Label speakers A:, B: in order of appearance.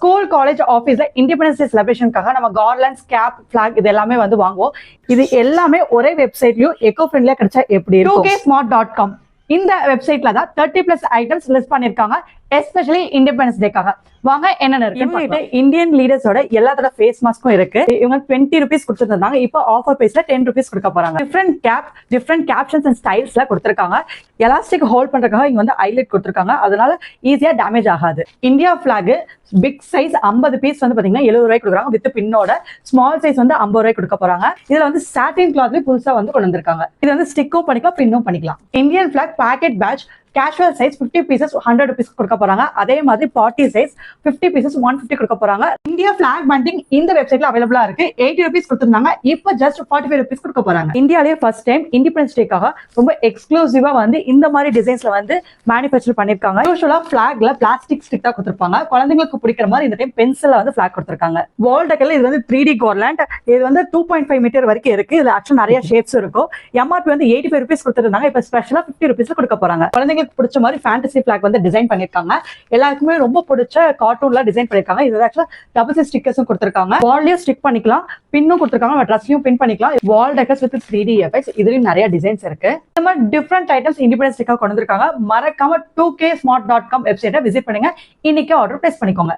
A: School college ஆஃபீஸ்ல independence day செலிப்ரேஷனுக்காக நம்ம கார்லண்ட்ஸ் gap flag இது எல்லாமே வந்து வாங்குவோம். இது எல்லாமே ஒரே வெப்சைட்லயும் எக்கோ ஃப்ரெண்ட்லியா கிடைச்சா எப்படி இருக்கும்? 2ksmart.com இந்த வெப்சைட்ல தான் 30+ ஐட்டம்ஸ் லிஸ்ட் பண்ணிருக்காங்க, எஸ்பெஷலி இண்டிபெண்டன்ஸ் டேக்காக. வாங்க என்னென்ன இருக்கு. இந்தியன் லீடர்ஸோட எல்லாத்தோட ஃபேஸ் மாஸ்க்கும் இருக்கு. இவங்க 20 rupees கொடுத்துருந்தாங்க, இப்போ ஆஃபர் பிரைஸ்ல 10 rupees கொடுக்க போறாங்க. டிஃப்ரெண்ட் கேப்ஷன்ஸ் அண்ட் ஸ்டைல்ஸ்ல கொடுத்துருக்காங்க. எலாஸ்டிக் ஹோல்ட் பண்றதுக்காக இங்க வந்து ஹைலைட் கொடுத்துருக்காங்க, அதனால ஈஸியா டேமேஜ் ஆகாது. India black big size 50 piece வந்து பாத்தீங்கன்னா 70 ரூபாய்க்கு கொடுக்குறாங்க வித் பின்னோட. ஸ்மால் சைஸ் வந்து 50 ரூபாய்க்கு கொடுக்க போறாங்க. இதுல வந்து சாட்டின் கிளாத்ல புதுசா வந்து கொண்டு வந்திருக்காங்க. இது வந்து ஸ்டிக்கும் பண்ணிக்கலாம், பின்னும் பண்ணிக்கலாம். Indian black packet patch casual size 50 pieces 100 rupees கொடுக்க போறாங்க. அதே மாதிரி பார்ட்டி சைஸ் 50 பீசஸ் 150 கொடுக்க போறாங்க. இந்தியா பிளாக் பண்டிங் இந்த வெப்சைட்ல அவைலபிளா இருக்கு. 80 rupees கொடுத்திருந்தாங்க, இப்போ ஜஸ்ட் 45 rupees கொடுக்க போறாங்க. இந்தியாலயே ஃபர்ஸ்ட் டைம் இண்டிபெண்டன்ஸ் டேக்காக ரொம்ப எக்ஸ்க்ளூசிவா வந்து இந்த மாதிரி டிசைன்ஸ்ல வந்து மேனுஃபேக்சர் பண்ணிருக்காங்க. யூசுவலா பிளாக்ல பிளாஸ்டிக் ஸ்டிக் தான் கொடுத்திருப்பாங்க. குழந்தைங்களுக்கு பிடிக்கிற மாதிரி இந்த டைம் பென்சில்ல வந்து பிளாக் கொடுத்திருக்காங்க. வால் டெக்கர்ல இது வந்து 3D கார்லாண்ட். இது வந்து 2.5 மீட்டர் வரைக்கும் இருக்கு. இதுல ஆக்சுவலா நிறைய ஷேப்ஸ் இருக்கும். எம்ஆர்பி வந்து 85 rupees கொடுத்திருந்தாங்க, இப்போ ஸ்பெஷலா 50 rupees கொடுக்க போறாங்க. குழந்தைங்களுக்கு பிடிச்ச மாதிரி ஃபேண்டசி பிளாக் வந்து டிசைன் பண்ணிருக்காங்க. எல்லாருக்குமே ரொம்ப பிடிச்ச கார்ட்டூன்ல டிசைன் பண்ணிருக்காங்க. இது ஆக்சுவலா டபுள் சைஸ் ஸ்டிக்கர்ஸும் கொடுத்திருக்காங்க. வால்லயும் ஸ்டிக் பண்ணிக்கலாம், பின்னும் கொடுத்திருக்காங்க, ட்ரெஸ்லயும் பின் பண்ணிக்கலாம். வால் டெக்கர்ஸ் வித் 3D எஃபெக்ட்ஸ், இதுலயும் நிறைய டிசைன்ஸ் இருக்கு. இந்த மாதிரி டிஃப்ரெண்ட் ஐட்டம்ஸ் இண்டிபெண்டன்ஸ் டேக்காக கொண்டு வந்திருக்காங்க. மறக்காம 2ksmart.com வெப்சைட்டை விசிட் பண்ணுங்க. இன்னைக்கு ஆர்டர் பிளேஸ் பண்ணிக்கோங்க.